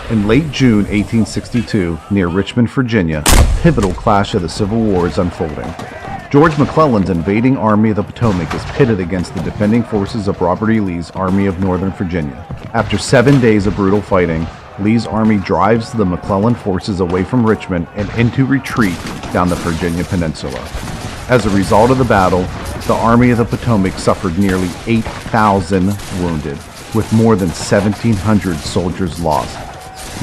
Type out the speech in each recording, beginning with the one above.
In late June 1862, near Richmond, Virginia, a pivotal clash of the Civil War is unfolding. George McClellan's invading Army of the Potomac is pitted against the defending forces of Robert E. Lee's Army of Northern Virginia. After 7 days of brutal fighting, Lee's army drives the McClellan forces away from Richmond and into retreat down the Virginia Peninsula. As a result of the battle, the Army of the Potomac suffered nearly 8,000 wounded, with more than 1,700 soldiers lost.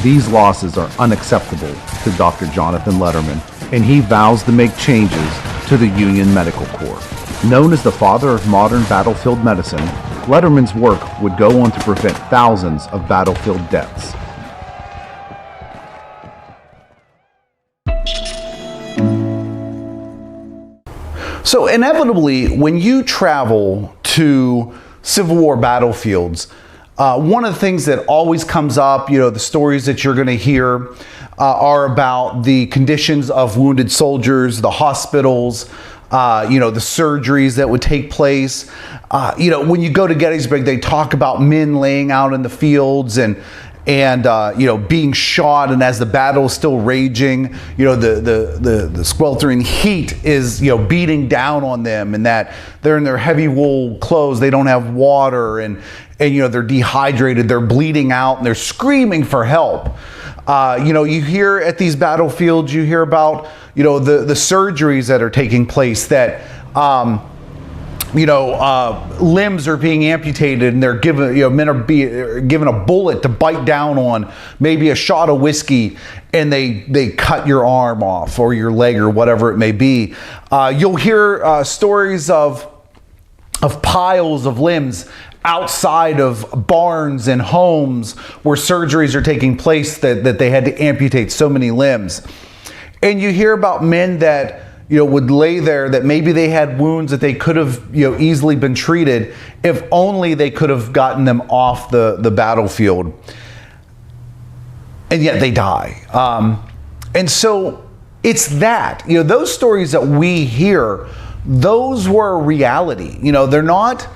These losses are unacceptable to Dr. Johnathan Letterman, and he vows to make changes to the Union Medical Corps. Known as the father of modern battlefield medicine, Letterman's work would go on to prevent thousands of battlefield deaths. So inevitably, when you travel to Civil War battlefields, one of the things that always comes up, the stories that you're going to hear are about the conditions of wounded soldiers, the hospitals, the surgeries that would take place. When you go to Gettysburg, they talk about men laying out in the fields and being shot, and as the battle is still raging, the sweltering heat is, beating down on them, and that they're in their heavy wool clothes, they don't have water, and they're dehydrated, they're bleeding out, and they're screaming for help. You hear at these battlefields, you hear about, the surgeries that are taking place, that limbs are being amputated, and they're given, men are given a bullet to bite down on, maybe a shot of whiskey, and they cut your arm off or your leg or whatever it may be. You'll hear stories of piles of limbs outside of barns and homes where surgeries are taking place that they had to amputate so many limbs. And you hear about men that would lay there, that maybe they had wounds that they could have, easily been treated if only they could have gotten them off the battlefield. And yet they die. And so it's that, those stories that we hear, those were reality. They're not,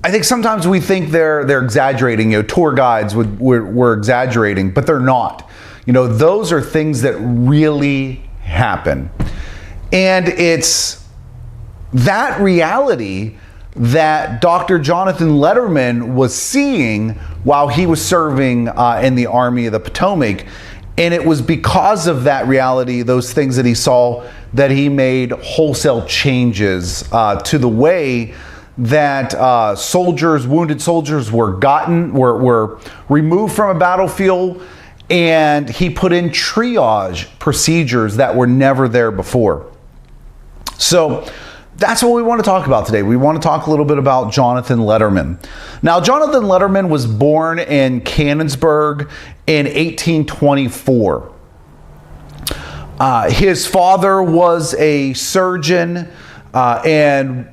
I think sometimes we think they're exaggerating, tour guides were exaggerating, but they're not. Those are things that really happen. And it's that reality that Dr. Johnathan Letterman was seeing while he was serving in the Army of the Potomac. And it was because of that reality, those things that he saw, that he made wholesale changes to the way that wounded soldiers were removed from a battlefield, and he put in triage procedures that were never there before. So that's what we want to talk about today. We want to talk a little bit about Johnathan Letterman. Now, Johnathan Letterman was born in Canonsburg in 1824. His father was a surgeon and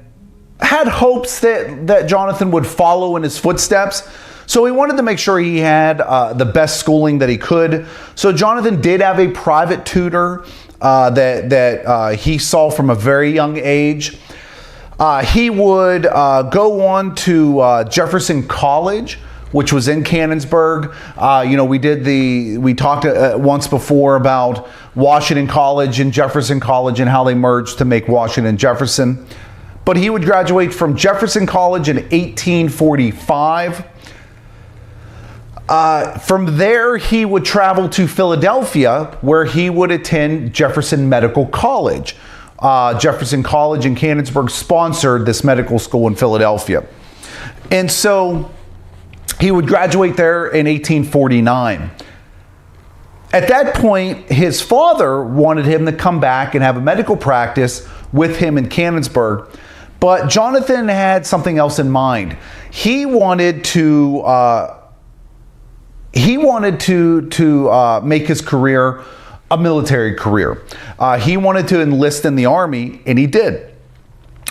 had hopes that Johnathan would follow in his footsteps. So he wanted to make sure he had the best schooling that he could. So Johnathan did have a private tutor that he saw from a very young age. He would go on to Jefferson College, which was in Canonsburg. We talked once before about Washington College and Jefferson College and how they merged to make Washington Jefferson. But he would graduate from Jefferson College in 1845. From there, he would travel to Philadelphia, where he would attend Jefferson Medical College. Jefferson College in Canonsburg sponsored this medical school in Philadelphia. And so he would graduate there in 1849. At that point, his father wanted him to come back and have a medical practice with him in Canonsburg. But Johnathan had something else in mind. He wanted to make his career a military career. He wanted to enlist in the Army, and he did.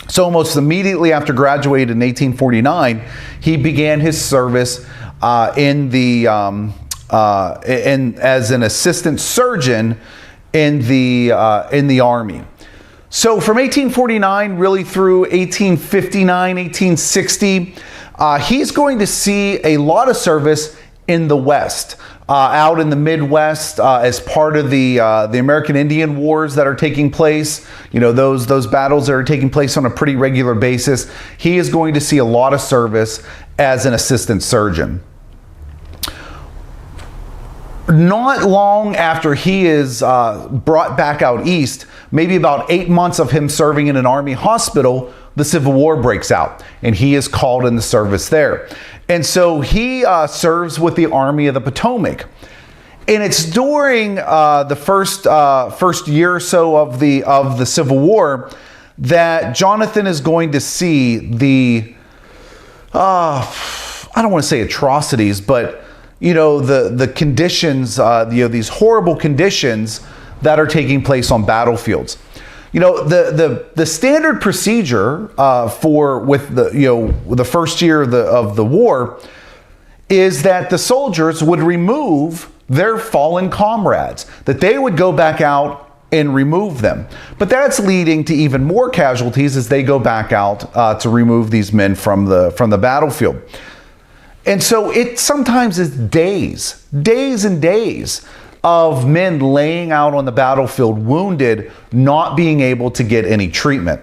So almost immediately after graduating in 1849, he began his service as an assistant surgeon in the Army. So from 1849 really through 1859, 1860, he's going to see a lot of service in the West, out in the Midwest, as part of the American Indian Wars that are taking place. Those battles that are taking place on a pretty regular basis. He is going to see a lot of service as an assistant surgeon. Not long after he is brought back out east, maybe about 8 months of him serving in an Army hospital, the Civil War breaks out, and he is called in the service there. And so he serves with the Army of the Potomac. And it's during the first year or so of the Civil War that Johnathan is going to see the, I don't want to say atrocities, but the conditions, these horrible conditions that are taking place on battlefields. The standard procedure with the first year of the war is that the soldiers would remove their fallen comrades, that they would go back out and remove them. But that's leading to even more casualties as they go back out to remove these men from the battlefield. And so it sometimes is days and days of men laying out on the battlefield wounded, not being able to get any treatment.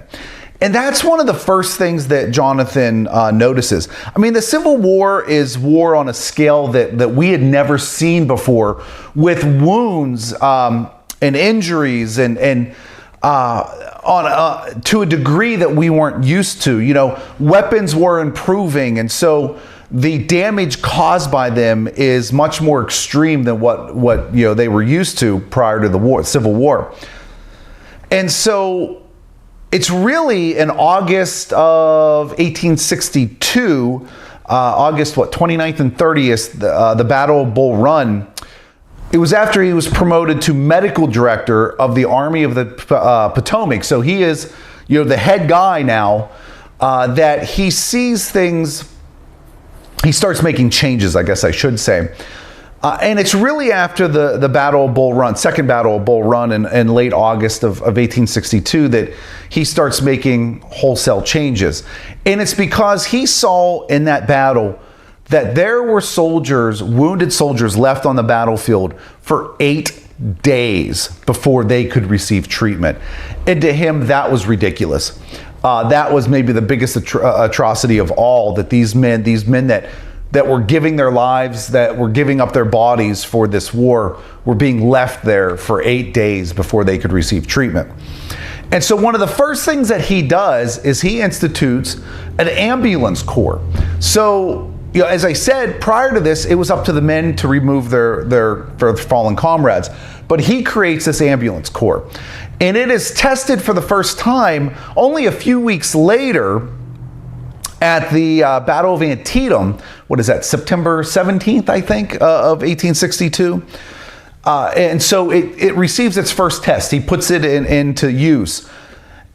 And that's one of the first things that Johnathan notices. I mean, the Civil War is war on a scale that we had never seen before, with wounds and injuries and to a degree that we weren't used to. Weapons were improving, and so the damage caused by them is much more extreme than what they were used to prior to the Civil War. And so it's really in August of 1862, August 29th and 30th, the Battle of Bull Run. It was after he was promoted to medical director of the Army of the Potomac. So he is the head guy now, that he sees things. He starts making changes, I guess I should say. And it's really after the Battle of Bull Run, Second Battle of Bull Run in late August of 1862, that he starts making wholesale changes. And it's because he saw in that battle that there were wounded soldiers left on the battlefield for 8 days before they could receive treatment. And to him, that was ridiculous. That was maybe the biggest atrocity of all, that these men that were giving their lives, that were giving up their bodies for this war, were being left there for 8 days before they could receive treatment. And so one of the first things that he does is he institutes an ambulance corps. So, as I said, prior to this, it was up to the men to remove their fallen comrades. But he creates this ambulance corps. And it is tested for the first time only a few weeks later at the Battle of Antietam. What is that, September 17th, I think, of 1862? And so it receives its first test. He puts it into use.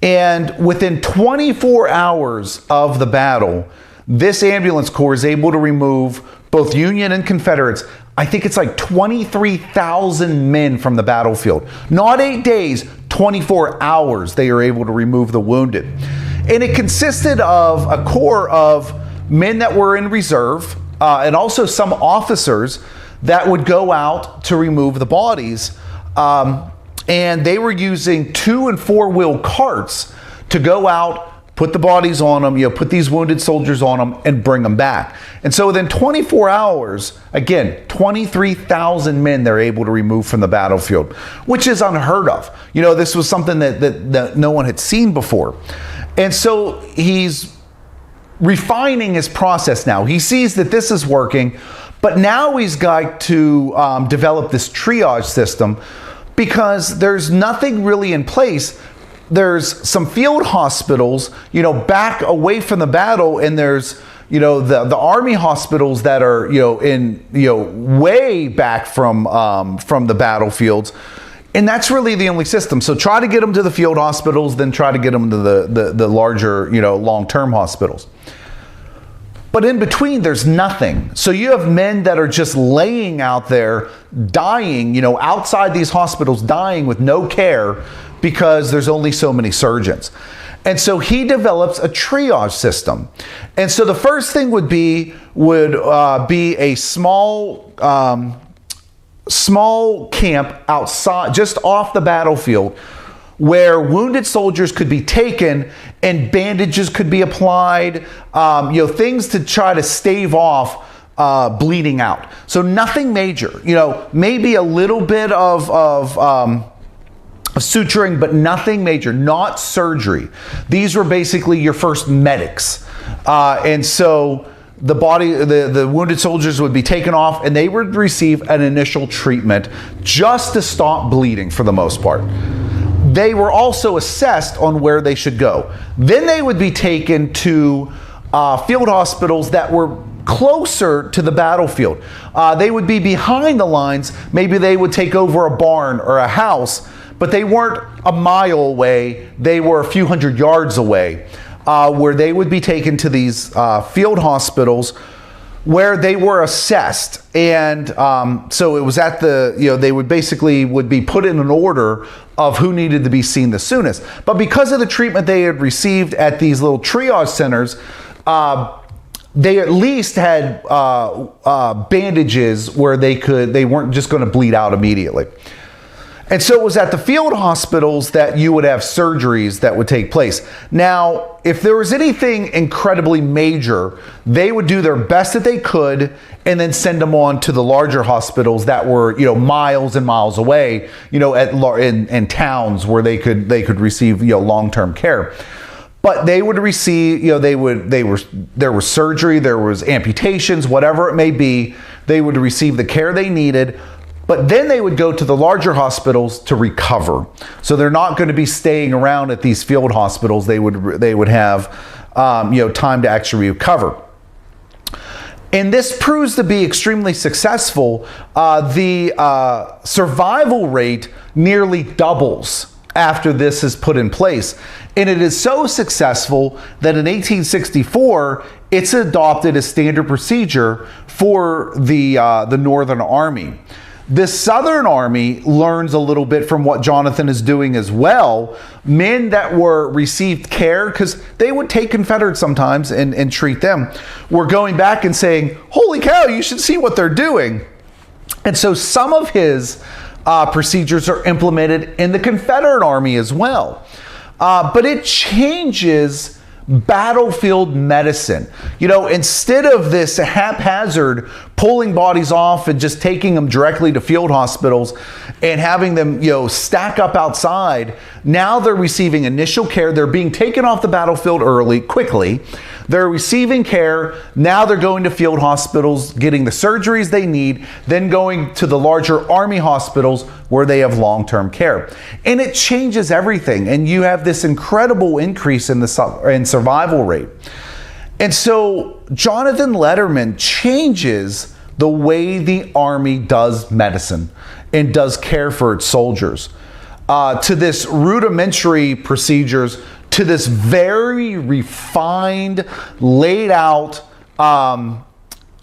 And within 24 hours of the battle, this ambulance corps is able to remove both Union and Confederates. I think it's like 23,000 men from the battlefield. Not 8 days, 24 hours they are able to remove the wounded. And it consisted of a corps of men that were in reserve, and also some officers that would go out to remove the bodies. And they were using 2- and 4-wheel carts to go out, put the bodies on them, put these wounded soldiers on them, and bring them back. And so within 24 hours, again, 23,000 men they're able to remove from the battlefield, which is unheard of. This was something that no one had seen before. And so he's refining his process now. He sees that this is working, but now he's got to develop this triage system, because there's nothing really in place. There's some field hospitals, back away from the battle, and there's, the Army hospitals that are, way back from the battlefields. And that's really the only system. So try to get them to the field hospitals, then try to get them to the larger, long-term hospitals. But in between, there's nothing. So you have men that are just laying out there, dying, outside these hospitals, dying with no care, because there's only so many surgeons. And so he develops a triage system. And so the first thing would be a small camp outside, just off the battlefield, where wounded soldiers could be taken and bandages could be applied, things to try to stave off bleeding out. So nothing major, maybe a little bit of suturing, but nothing major, not surgery. These were basically your first medics. And so the wounded soldiers would be taken off and they would receive an initial treatment just to stop bleeding for the most part. They were also assessed on where they should go. Then they would be taken to field hospitals that were closer to the battlefield. They would be behind the lines. Maybe they would take over a barn or a house, but they weren't a mile away. They were a few hundred yards away, where they would be taken to these field hospitals where they were assessed. And so it was at they would be put in an order of who needed to be seen the soonest. But because of the treatment they had received at these little triage centers, they at least had bandages where they weren't just going to bleed out immediately. And so it was at the field hospitals that you would have surgeries that would take place. Now, if there was anything incredibly major, they would do their best that they could and then send them on to the larger hospitals that were, miles and miles away, in towns where they could receive, long-term care. But they would receive, there was surgery, there was amputations, whatever it may be. They would receive the care they needed. But then they would go to the larger hospitals to recover. So they're not going to be staying around at these field hospitals. They would have time to actually recover. And this proves to be extremely successful. The survival rate nearly doubles after this is put in place. And it is so successful that in 1864, it's adopted as standard procedure for the Northern Army. The Southern Army learns a little bit from what Johnathan is doing as well. Men that received care, because they would take Confederates sometimes and treat them, were going back and saying, holy cow, you should see what they're doing. And so some of his procedures are implemented in the Confederate Army as well. But it changes battlefield medicine. Instead of this haphazard pulling bodies off and just taking them directly to field hospitals and having them, stack up outside, now they're receiving initial care. They're being taken off the battlefield quickly. They're receiving care. Now they're going to field hospitals, getting the surgeries they need, then going to the larger Army hospitals where they have long-term care. And it changes everything. And you have this incredible increase in survival rate. And so Johnathan Letterman changes the way the Army does medicine and does care for its soldiers, to this rudimentary procedures, to this very refined, laid out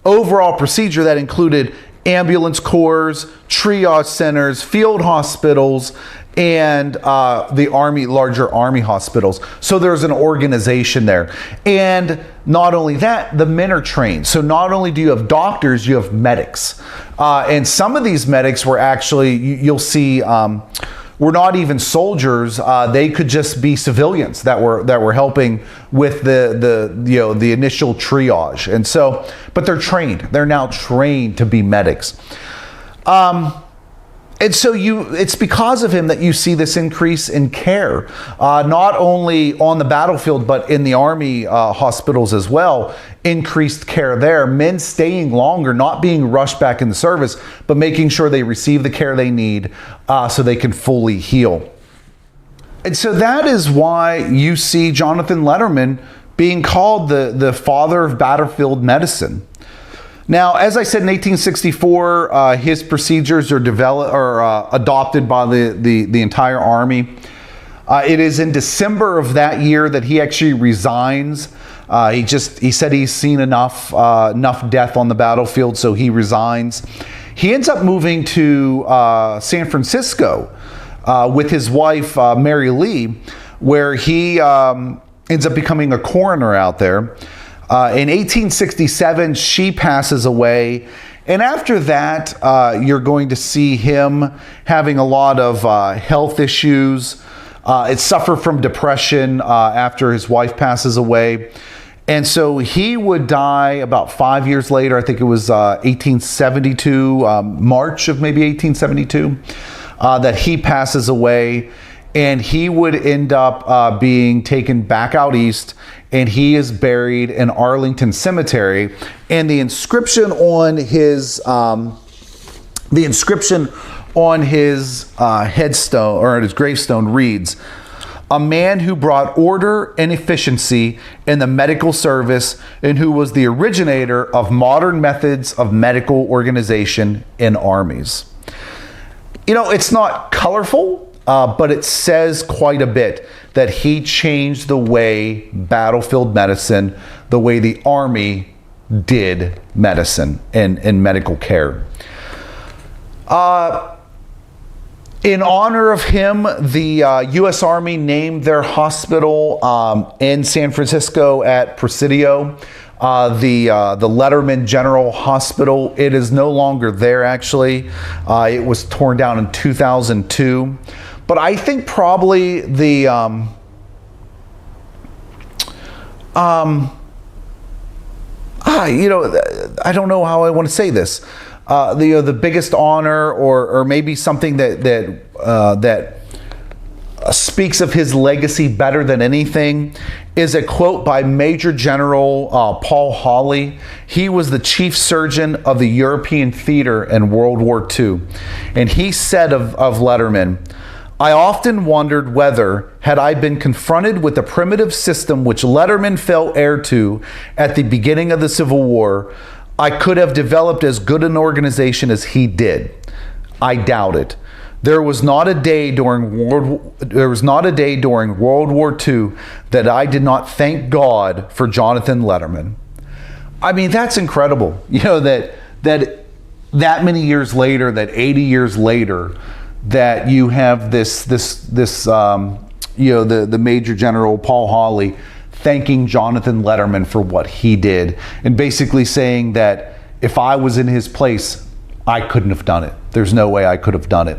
overall procedure that included ambulance corps, triage centers, field hospitals, and the larger Army hospitals. So there's an organization there. And not only that, the men are trained. So not only do you have doctors, you have medics. And some of these medics were actually, you'll see, were not even soldiers. They could just be civilians that were helping with the initial triage. And so, but they're trained. They're now trained to be medics. And so it's because of him that you see this increase in care, not only on the battlefield, but in the Army hospitals as well. Increased care there, men staying longer, not being rushed back into service, but making sure they receive the care they need so they can fully heal. And so that is why you see Johnathan Letterman being called the father of battlefield medicine. Now, as I said, in 1864, his procedures are adopted by the entire Army. It is in December of that year that he actually resigns. He said he's seen enough death on the battlefield, so he resigns. He ends up moving to San Francisco with his wife, Mary Lee, where he ends up becoming a coroner out there. In 1867, she passes away. And after that, you're going to see him having a lot of health issues. It suffered from depression after his wife passes away. And so he would die about 5 years later. I think it was 1872, March of maybe 1872, that he passes away. And he would end up being taken back out east, and he is buried in Arlington Cemetery. And the inscription on his headstone, or his gravestone, reads, "A man who brought order and efficiency in the medical service, and who was the originator of modern methods of medical organization in armies." You know, it's not colorful, but it says quite a bit that he changed the way battlefield medicine, the way the Army did medicine and medical care. In honor of him, the U.S. Army named their hospital in San Francisco at Presidio, the Letterman General Hospital. It is no longer there, actually. It was torn down in 2002. But I think probably the I don't know how I want to say this. The biggest honor, or maybe something that speaks of his legacy better than anything, is a quote by Major General Paul Hawley. He was the chief surgeon of the European theater in World War II, and he said of Letterman, "I often wondered whether, had I been confronted with the primitive system which Letterman fell heir to at the beginning of the Civil War, I could have developed as good an organization as he did. I doubt it. There was not a day during World War II that I did not thank God for Johnathan Letterman." I mean, that's incredible. You know, that many years later, that 80 years later, that you have the Major General Paul Hawley thanking Johnathan Letterman for what he did, and basically saying that if I was in his place, I couldn't have done it. There's no way I could have done it.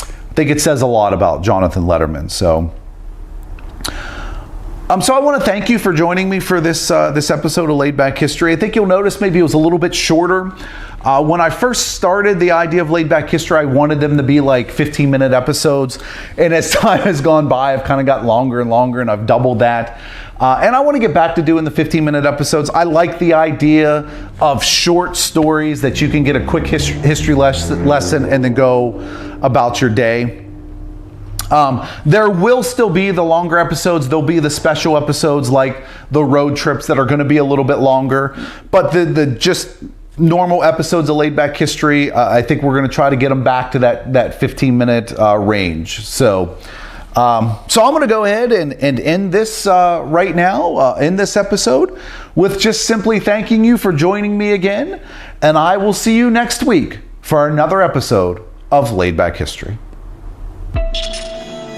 I think it says a lot about Johnathan Letterman. So I want to thank you for joining me for this episode of Laid Back History. I think you'll notice maybe it was a little bit shorter. When I first started the idea of Laid Back History, I wanted them to be like 15-minute episodes. And as time has gone by, I've kind of got longer and longer, and I've doubled that. And I want to get back to doing the 15-minute episodes. I like the idea of short stories that you can get a quick history lesson and then go about your day. There will still be the longer episodes. There'll be the special episodes like the road trips that are going to be a little bit longer. But the just normal episodes of Laid Back History, I think we're going to try to get them back to that 15-minute range. So I'm going to go ahead and end this right now, in this episode, with just simply thanking you for joining me again. And I will see you next week for another episode of Laid Back History.